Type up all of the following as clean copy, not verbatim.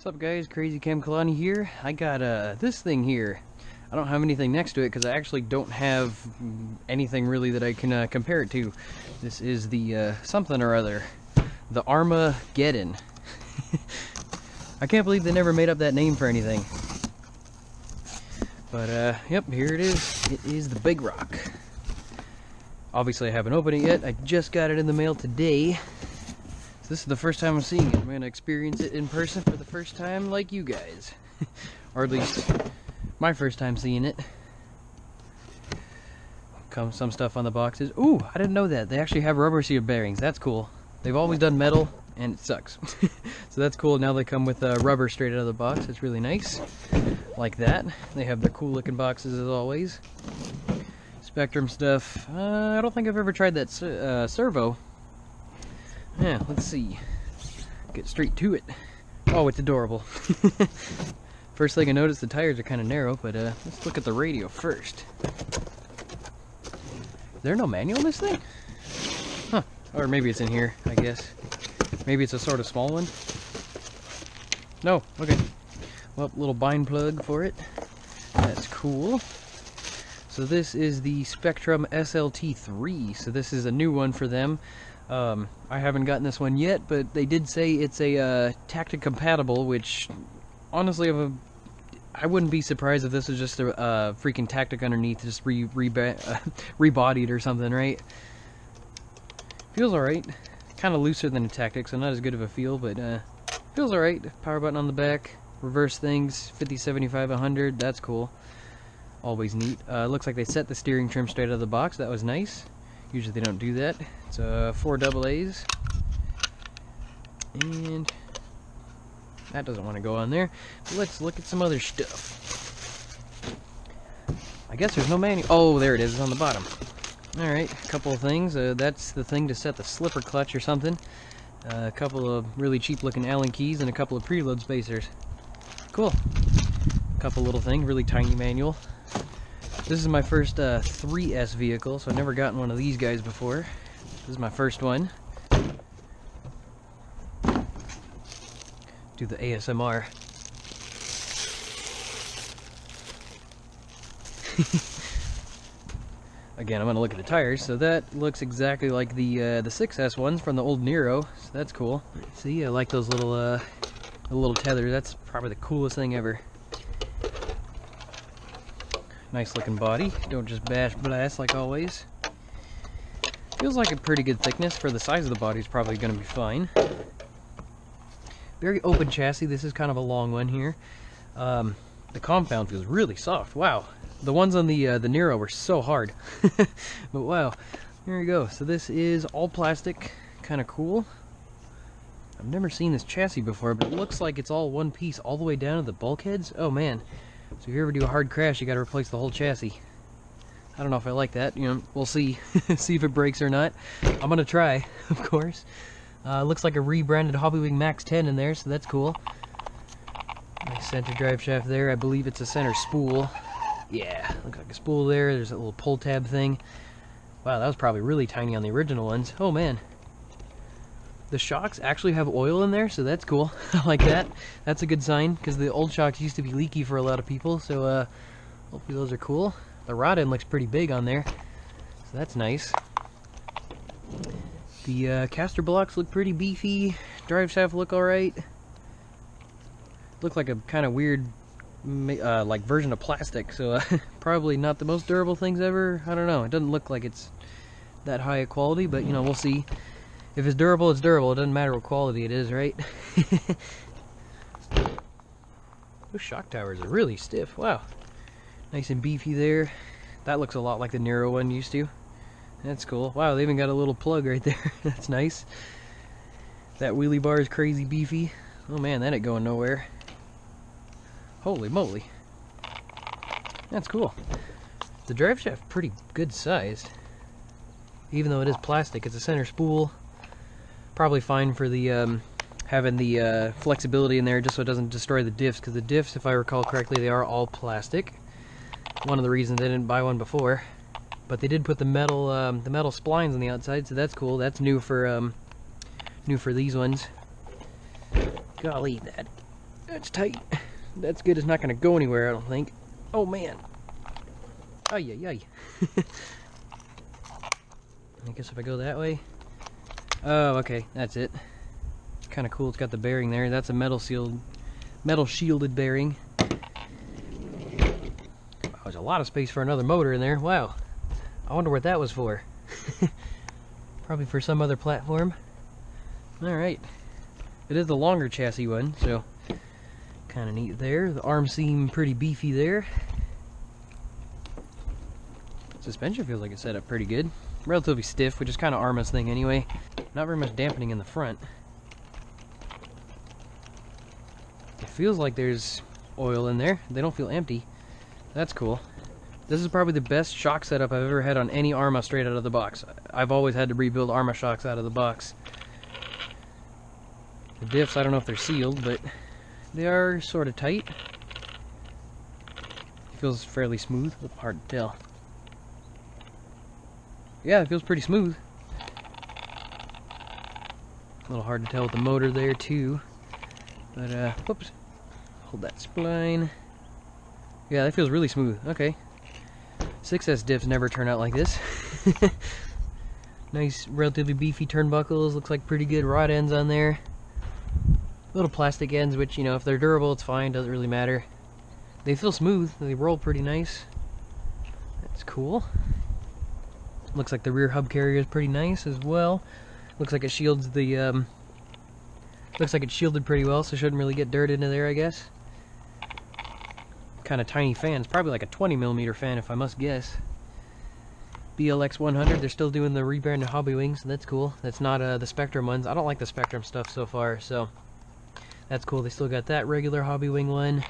What's up guys, Crazy Cam Kalani here. I got this thing here. I don't have anything next to it because I actually don't have anything really that I can compare it to. This is the something or other. The Arrma Big Rock. I can't believe they never made up that name for anything. But yep, here it is. It is the Big Rock. Obviously I haven't opened it yet. I just got it in the mail today. So this is the first time I'm seeing it. I'm going to experience it in person for the first time like you guys. Or at least my first time seeing it. Comes some stuff on the boxes. Ooh, I didn't know that. They actually have rubber seal bearings. That's cool. They've always done metal and it sucks. So that's cool. Now they come with rubber straight out of the box. It's really nice. Like that. They have their cool looking boxes as always. Spectrum stuff. I don't think I've ever tried that servo. Yeah, let's see. Get straight to it. Oh, it's adorable. First thing I noticed, the tires are kind of narrow, but let's look at the radio first. Is there no manual in this thing? Huh. Or maybe it's in here, I guess. Maybe it's a sort of small one. No, okay. Well, little bind plug for it. That's cool. So this is the Spectrum SLT3. So this is a new one for them. I haven't gotten this one yet, but they did say it's a tactic compatible, which honestly I wouldn't be surprised if this was just a freaking tactic underneath, just rebodied or something, right? Feels alright. Kind of looser than a tactic, so not as good of a feel, but feels alright. Power button on the back, reverse things, 50, 75, 100, that's cool. Always neat. Looks like they set the steering trim straight out of the box, that was nice. Usually they don't do that. It's 4 AA's. And that doesn't want to go on there. But let's look at some other stuff. I guess there's no manual. Oh, there it is. It's on the bottom. Alright, a couple of things. That's the thing to set the slipper clutch or something. A couple of really cheap looking Allen keys and a couple of preload spacers. Cool. A couple little things. Really tiny manual. This is my first 3S vehicle, so I've never gotten one of these guys before. This is my first one. Do the ASMR. Again, I'm going to look at the tires. So that looks exactly like the 6S ones from the old Nero. So that's cool. See, I like those little tethers. That's probably the coolest thing ever. Nice looking body. Don't just bash blast like always. Feels like a pretty good thickness for the size of the body. Is probably going to be fine. Very open chassis. This is kind of a long one here. The compound feels really soft. Wow. The ones on the Nero were so hard. But wow. There you go. So this is all plastic. Kind of cool. I've never seen this chassis before, but it looks like it's all one piece all the way down to the bulkheads. Oh man. So if you ever do a hard crash, you got to replace the whole chassis. I don't know if I like that. You know, we'll see. See if it breaks or not. I'm gonna try, of course. Looks like a rebranded Hobbywing Max 10 in there, so that's cool. Nice center drive shaft there. I believe it's a center spool. Yeah, looks like a spool there. There's a little pull tab thing. Wow, that was probably really tiny on the original ones. Oh man. The shocks actually have oil in there, so that's cool. I like that. That's a good sign, because the old shocks used to be leaky for a lot of people, so hopefully those are cool. The rod end looks pretty big on there, so that's nice. The caster blocks look pretty beefy. Drive shaft look alright. Look like a kind of weird like version of plastic, so probably not the most durable things ever. I don't know. It doesn't look like it's that high a quality, but you know, we'll see. If it's durable, it's durable. It doesn't matter what quality it is, right? Those shock towers are really stiff. Wow. Nice and beefy there. That looks a lot like the Nero one used to. That's cool. Wow, they even got a little plug right there. That's nice. That wheelie bar is crazy beefy. Oh man, that ain't going nowhere. Holy moly. That's cool. The drive shaft pretty good sized. Even though it is plastic, it's a center spool. Probably fine for the having the flexibility in there just so it doesn't destroy the diffs, because the diffs, if I recall correctly, they are all plastic. One of the reasons I didn't buy one before. But they did put the metal splines on the outside, so that's cool. That's new for these ones. Golly, that That's tight. That's good. It's not going to go anywhere, I don't think. Oh, man. Ay, ay, ay. I guess if I go that way. Oh, okay. That's it. Kind of cool. It's got the bearing there. That's a metal shielded bearing. Oh, there's a lot of space for another motor in there. Wow. I wonder what that was for. Probably for some other platform. Alright. It is the longer chassis one, so kind of neat there. The arms seem pretty beefy there. Suspension feels like it's set up pretty good. Relatively stiff, which is kind of Arrma's thing anyway. Not very much dampening in the front. It feels like there's oil in there. They don't feel empty. That's cool. This is probably the best shock setup I've ever had on any Arrma straight out of the box. I've always had to rebuild Arrma shocks out of the box. The diffs, I don't know if they're sealed, but they are sort of tight. It feels fairly smooth. Hard to tell. Yeah, it feels pretty smooth. A little hard to tell with the motor there too. But whoops. Hold that spline. Yeah, that feels really smooth. Okay. 6S diffs never turn out like this. Nice, relatively beefy turnbuckles. Looks like pretty good rod ends on there. Little plastic ends, which, you know, if they're durable, it's fine. Doesn't really matter. They feel smooth. They roll pretty nice. That's cool. Looks like the rear hub carrier is pretty nice as well. Looks like it shields the, looks like it's shielded pretty well, so shouldn't really get dirt into there, I guess. Kind of tiny fan. It's probably like a 20mm fan, if I must guess. BLX 100. They're still doing the rebranded hobby wings, so that's cool. That's not the Spectrum ones. I don't like the Spectrum stuff so far, so that's cool. They still got that regular hobby wing one.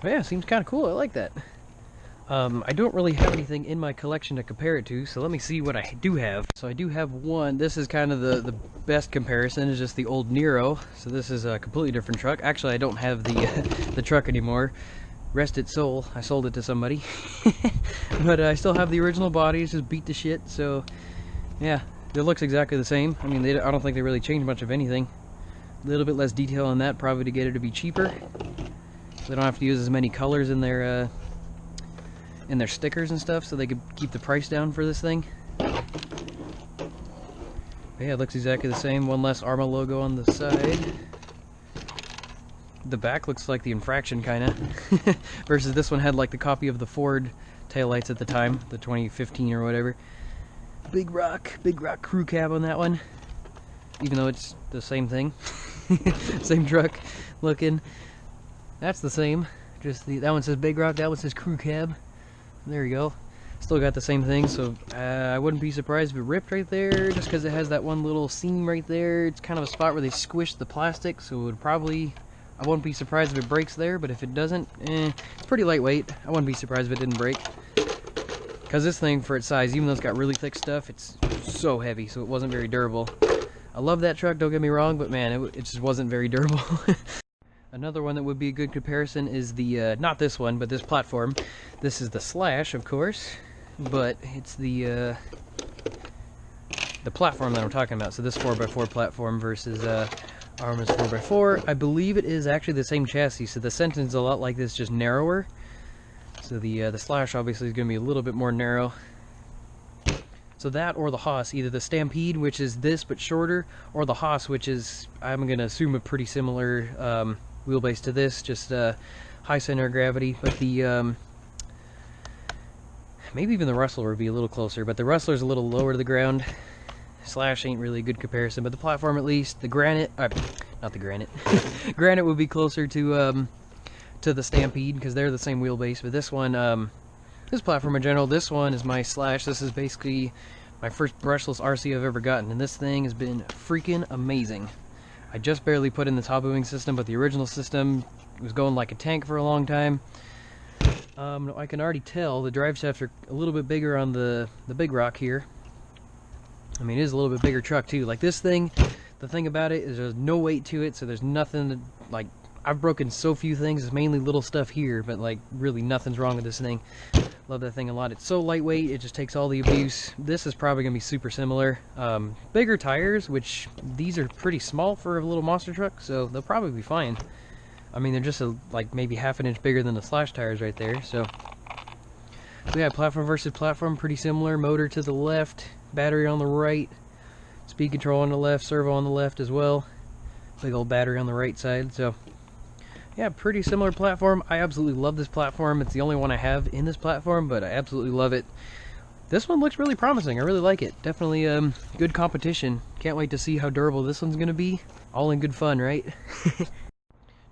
But yeah, seems kind of cool. I like that. I don't really have anything in my collection to compare it to, so let me see what I do have. So I do have one. This is kind of the best comparison, is just the old Nero. So this is a completely different truck. Actually, I don't have the truck anymore. Rest its soul. I sold it to somebody. But I still have the original body. It's just beat to shit, so yeah. It looks exactly the same. I mean, I don't think they really changed much of anything. A little bit less detail on that, probably to get it to be cheaper. So they don't have to use as many colors in their stickers and stuff, so they could keep the price down for this thing. But yeah, it looks exactly the same. One less Arrma logo on the side. The back looks like the Infraction kind of. Versus this one had like the copy of the Ford taillights at the time, the 2015 or whatever. Big Rock crew cab on that one. Even though it's the same thing. Same truck looking. That's the same. Just that one says Big Rock, that one says crew cab. There you go. Still got the same thing, so I wouldn't be surprised if it ripped right there, just because it has that one little seam right there. It's kind of a spot where they squished the plastic, so it would probably... I wouldn't be surprised if it breaks there, but if it doesn't, it's pretty lightweight. I wouldn't be surprised if it didn't break. Because this thing, for its size, even though it's got really thick stuff, it's so heavy, so it wasn't very durable. I love that truck, don't get me wrong, but man, it just wasn't very durable. Another one that would be a good comparison is the, not this one, but this platform. This is the Slash, of course, but it's the platform that I'm talking about. So this 4x4 platform versus Arrma's 4x4. I believe it is actually the same chassis, so the Sentin's is a lot like this, just narrower. So the Slash obviously is going to be a little bit more narrow. So that or the Haas, either the Stampede, which is this but shorter, or the Haas, which is, I'm going to assume, a pretty similar wheelbase to this, just high center of gravity. But the maybe even the Rustler would be a little closer, but the Rustler's a little lower to the ground. Slash ain't really a good comparison, but the platform at least. The Granite, not the Granite. Granite would be closer to the Stampede because they're the same wheelbase. But this one, this platform in general, this one is my Slash. This is basically my first brushless RC I've ever gotten, and this thing has been freaking amazing. I just barely put in the top wing system, but the original system was going like a tank for a long time. I can already tell the drive shafts are a little bit bigger on the Big Rock here. I mean, it is a little bit bigger truck too. Like this thing, the thing about it is there's no weight to it, so there's nothing to, like, I've broken so few things. It's mainly little stuff here, but like really nothing's wrong with this thing. Love that thing a lot. It's so lightweight, it just takes all the abuse. This is probably gonna be super similar. Bigger tires, which these are pretty small for a little monster truck, so they'll probably be fine. I mean, they're just like maybe half an inch bigger than the Slash tires right there. So yeah, platform versus platform, pretty similar. Motor to the left, battery on the right, speed control on the left, servo on the left as well. Big old battery on the right side. So yeah, pretty similar platform. I absolutely love this platform. It's the only one I have in this platform, but I absolutely love it. This one looks really promising. I really like it. Definitely good competition. Can't wait to see how durable this one's going to be. All in good fun, right?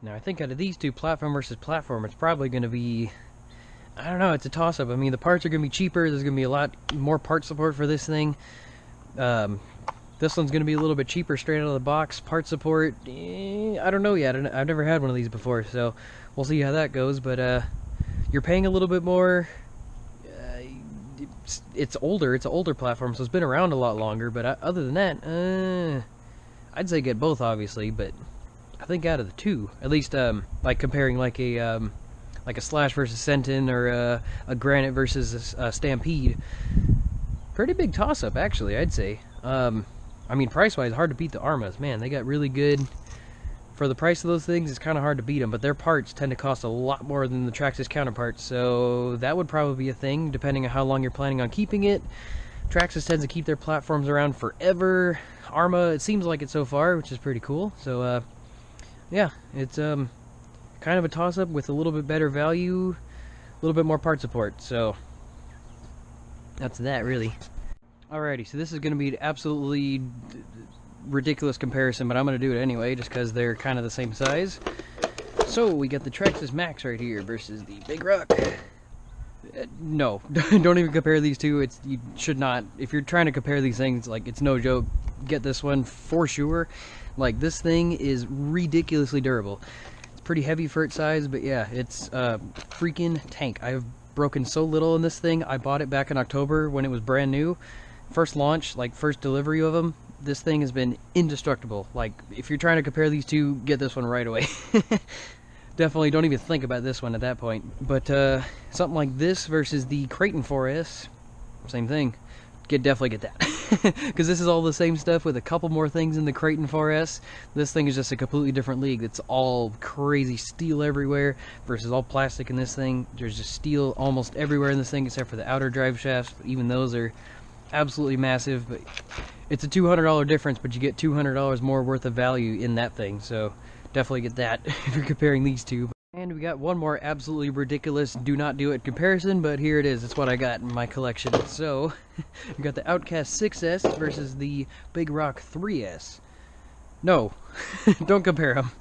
Now, I think out of these two, platform versus platform, it's probably going to be, I don't know, it's a toss-up. I mean, the parts are going to be cheaper. There's going to be a lot more part support for this thing. This one's going to be a little bit cheaper straight out of the box. Part support, I don't know yet. I've never had one of these before, so we'll see how that goes. But you're paying a little bit more. It's older. It's an older platform, so it's been around a lot longer. But other than that, I'd say get both, obviously. But I think out of the two, at least like comparing like a Slash versus Sentin or a Granite versus a Stampede, pretty big toss-up, actually, I'd say. I mean, price-wise, hard to beat the Arrmas. Man, they got really good. For the price of those things, it's kind of hard to beat them, but their parts tend to cost a lot more than the Traxxas counterparts, so that would probably be a thing, depending on how long you're planning on keeping it. Traxxas tends to keep their platforms around forever. Arrma, it seems like it so far, which is pretty cool. So, yeah, it's kind of a toss-up with a little bit better value, a little bit more part support, so that's that, really. Alrighty, so this is going to be an absolutely ridiculous comparison, but I'm going to do it anyway, just because they're kind of the same size. So, we got the Traxxas Max right here versus the Big Rock. No, don't even compare these two. You should not. If you're trying to compare these things, like, it's no joke. Get this one for sure. Like, this thing is ridiculously durable. It's pretty heavy for its size, but yeah, it's a freaking tank. I've broken so little in this thing. I bought it back in October when it was brand new. First launch, like first delivery of them, this thing has been indestructible. Like, if you're trying to compare these two, get this one right away. Definitely don't even think about this one at that point. But something like this versus the Creighton 4S, same thing. Definitely get that. Because this is all the same stuff with a couple more things in the Creighton 4S. This thing is just a completely different league. It's all crazy steel everywhere versus all plastic in this thing. There's just steel almost everywhere in this thing except for the outer drive shafts, but even those are absolutely massive. But it's a $200 difference, but you get $200 more worth of value in that thing, so definitely get that if you're comparing these two. And we got one more absolutely ridiculous do not do it comparison, but here it is. It's what I got in my collection. So we got the Outcast 6S versus the Big Rock 3S. No, don't compare them.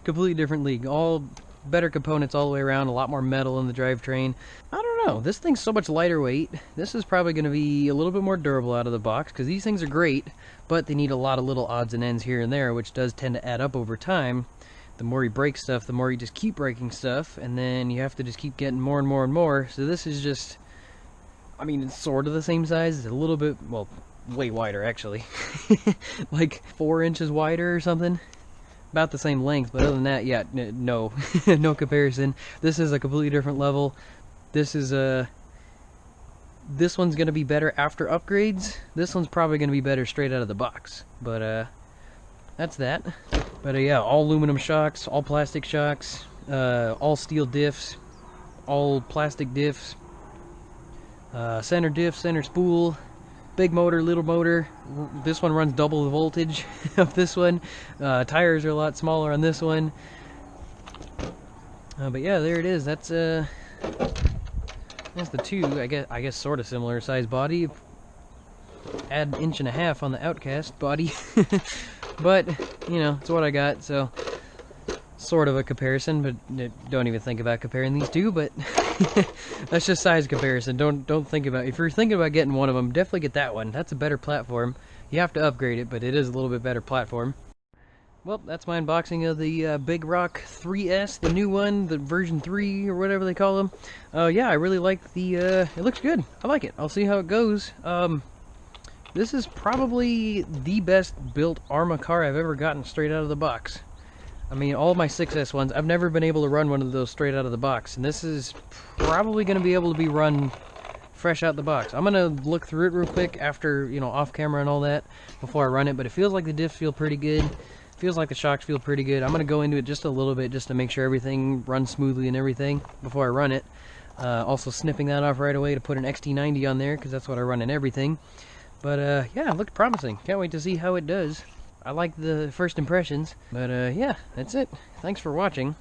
Completely different league. All better components all the way around, a lot more metal in the drivetrain. I don't know, this thing's so much lighter weight. This is probably going to be a little bit more durable out of the box, because these things are great, but they need a lot of little odds and ends here and there, which does tend to add up over time. The more you break stuff, the more you just keep breaking stuff, and then you have to just keep getting more and more and more. So this is just, I mean, it's sort of the same size. It's a little bit, well, way wider actually. Like 4 inches wider or something. About the same length, but other than that, yeah, no, no comparison. This is a completely different level. This is this one's gonna be better after upgrades. This one's probably gonna be better straight out of the box. But that's that. But yeah, all aluminum shocks, all plastic shocks, all steel diffs, all plastic diffs, center diff, center spool. Big motor, little motor. This one runs double the voltage of this one. Tires are a lot smaller on this one. But yeah, there it is. That's the two. I guess sort of similar size body. Add 1.5 inches on the Outcast body. But you know, it's what I got. So sort of a comparison, but don't even think about comparing these two. But that's just size comparison. Don't think about, if you're thinking about getting one of them, definitely get that one. That's a better platform. You have to upgrade it, but it is a little bit better platform. Well, that's my unboxing of the Big Rock 3S, the new one, the version 3 or whatever they call them. Yeah, I really like the. It looks good. I like it. I'll see how it goes. This is probably the best built Arrma car I've ever gotten straight out of the box. I mean, all my 6S ones, I've never been able to run one of those straight out of the box, and this is probably going to be able to be run fresh out the box. I'm going to look through it real quick after, you know, off camera and all that before I run it, but it feels like the diffs feel pretty good. Feels like the shocks feel pretty good. I'm going to go into it just a little bit just to make sure everything runs smoothly and everything before I run it. Also snipping that off right away to put an XT90 on there because that's what I run in everything. But yeah, it looked promising. Can't wait to see how it does. I like the first impressions. But yeah, that's it. Thanks for watching.